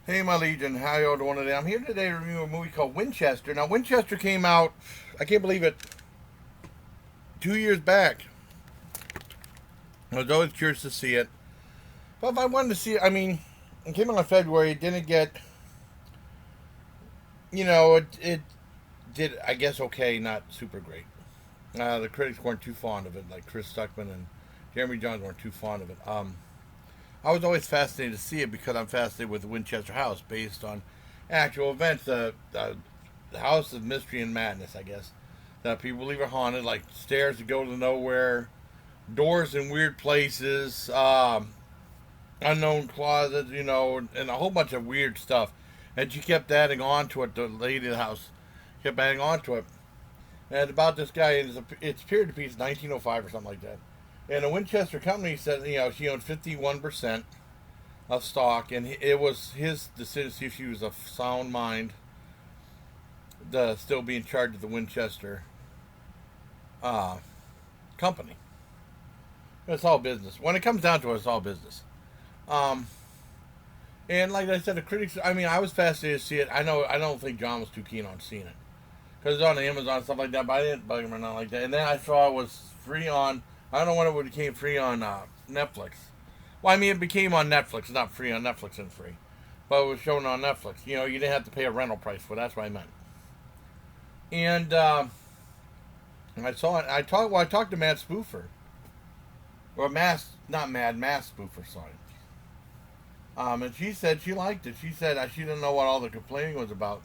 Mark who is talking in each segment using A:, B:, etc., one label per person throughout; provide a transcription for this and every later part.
A: Hey, my Legion, how y'all doing today? I'm here today to review a movie called Winchester. Now, Winchester came out, I can't believe it, 2 years back. I was always curious to see it. But if I wanted to see it, it came out in February. It didn't get, it did, I guess, okay, not super great. The critics weren't too fond of it, like Chris Stuckman and Jeremy Johns weren't too fond of it. I was always fascinated to see it because I'm fascinated with the Winchester House, based on actual events. The House of Mystery and Madness, I guess. That people believe are haunted, like stairs that go to nowhere, doors in weird places, unknown closets, and a whole bunch of weird stuff. And she kept adding on to it. The lady of the house kept adding on to it. And about this guy, it's period piece 1905 or something like that. And the Winchester Company said, she owned 51% of stock, and it was his decision to see if she was of sound mind to still be in charge of the Winchester company. It's all business. When it comes down to it, it's all business. Um, and like I said, the critics, I was fascinated to see it. I don't think John was too keen on seeing it because it's on Amazon and stuff like that, but I didn't bug him or nothing like that. And then I saw it was free on, I don't know when it became free on Netflix. Well, it became on Netflix. It's not free on Netflix and free. But it was shown on Netflix. You didn't have to pay a rental price for it. That's what I meant. And I saw it. I talked to Matt Spoofer. Or Matt Spoofer, sorry. And she said she liked it. She said she didn't know what all the complaining was about.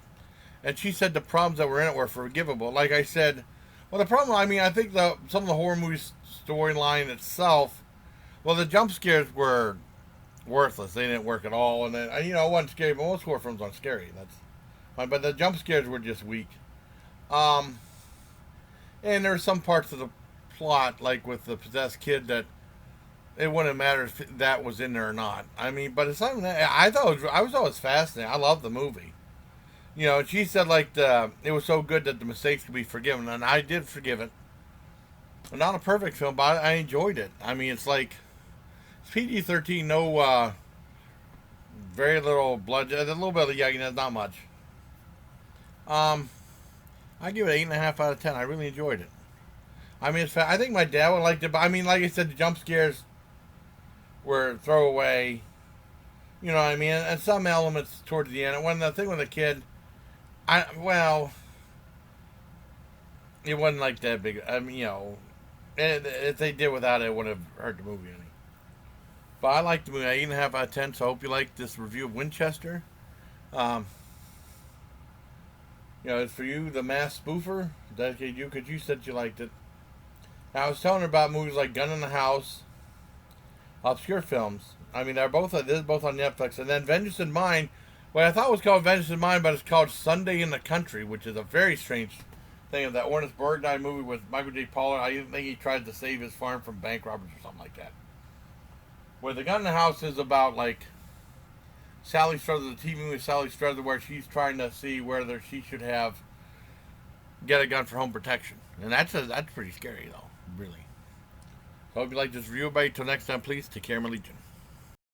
A: And she said the problems that were in it were forgivable. Like I said, well, the problem, I think some of the horror movie storyline itself, well, the jump scares were worthless. They didn't work at all. And then, it wasn't scary, but most horror films aren't scary. But the jump scares were just weak. And there are some parts of the plot, like with the possessed kid, that it wouldn't matter if that was in there or not. But it's something that I was always fascinated. I love the movie. She said it was so good that the mistakes could be forgiven, and I did forgive it. Not a perfect film, but I enjoyed it. It's PG-13, no, very little blood, a little bit of yagginess, not much. I give it 8.5 out of 10. I really enjoyed it. I think my dad would like it, but like I said, the jump scares were throwaway. And some elements towards the end. When the thing with the kid, it wasn't like that big. If they did without it, it wouldn't have hurt the movie any. But I liked the movie. 8.5 out of 10. So I hope you like this review of Winchester. Um, it's for you, the mass spoofer. Dedicated you because you said you liked it. Now, I was telling her about movies like Gun in the House, obscure films. They're both this is both on Netflix, and then Vengeance in Mind. What I thought was called Vengeance in Mind, but it's called Sunday in the Country, which is a very strange thing of that Ernest Borgnine movie with Michael J. Pollard. I even think he tried to save his farm from bank robbers or something like that. Where the Gun in the House is about Sally Struthers, the TV movie Sally Struthers, where she's trying to see whether she should get a gun for home protection, and that's pretty scary though, really. So I hope you like this review. Everybody, till next time, please take care, my Legion.